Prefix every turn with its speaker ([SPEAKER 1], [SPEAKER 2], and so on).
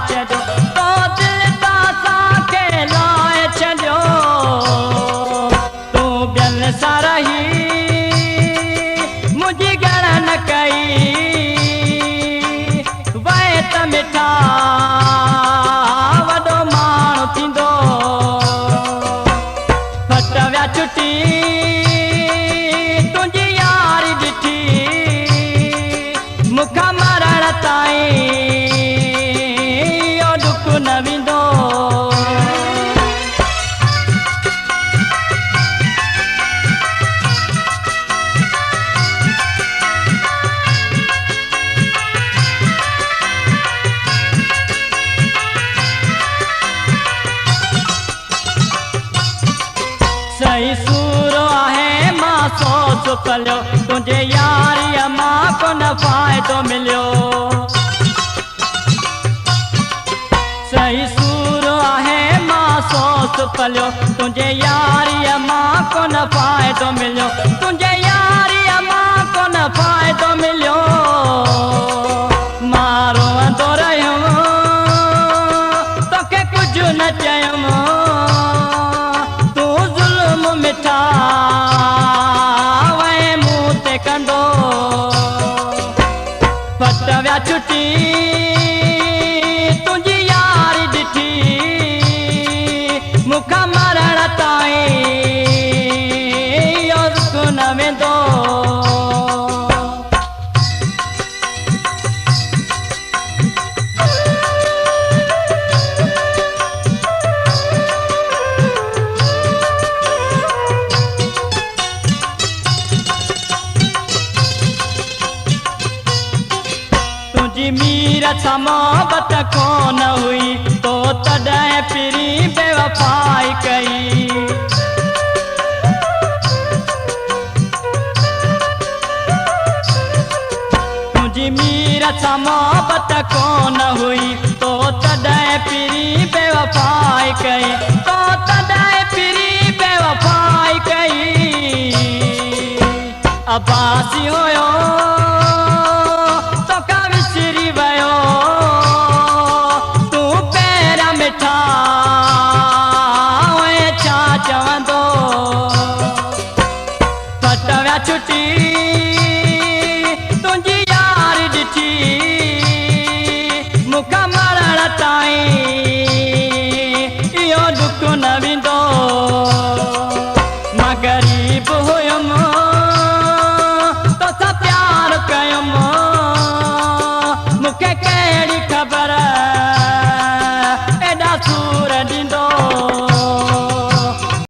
[SPEAKER 1] छॾियो तो दिलि तां असांखे लाहे छॾियो तूं ॿियनि सां रही मुंहिंजी ॻण न कई वए त मिठा वॾो माण्हू थींदो फट विया छुटी तुंहिंजी यारी ॾिठी मूंखां मरण ताईं इहो ॾुख न वेंदो सही सूरो आहे मां सोच पलियो तुंहिंजे यारीअ मां कोन फ़ाइदो मिलियो सही सूरो आहे मां सोच पलियो तुंहिंजे यारीअ मां कोन फ़ाइदो मिलियो तुंहिंजे यारीअ मां कोन फ़ाइदो मिलियो मां रोअंदो रहियुमि तोखे कुझु न चयुमि मिठा वए मुंह ते कंडो फट विया छुटी तुंहिंजी यारी ॾिठी मूंखां मरण ताईं इहो ॾुख न वेंदो मीर सां मोहबत कोन हुई तो तॾहिं पिरी बेवफ़ाई कई तुंहिंजी मीर सां मोहबत कोन हुई तो तॾहिं पिरी बेवफ़ाई कई तो तॾहिं पिरी बेवफ़ाई कई अब्बासी हुयो चवंदो फट विया छुटी तुंहिंजी यारी ॾिठी मूंखां मरण ताईं इहो ॾुख न वेंदो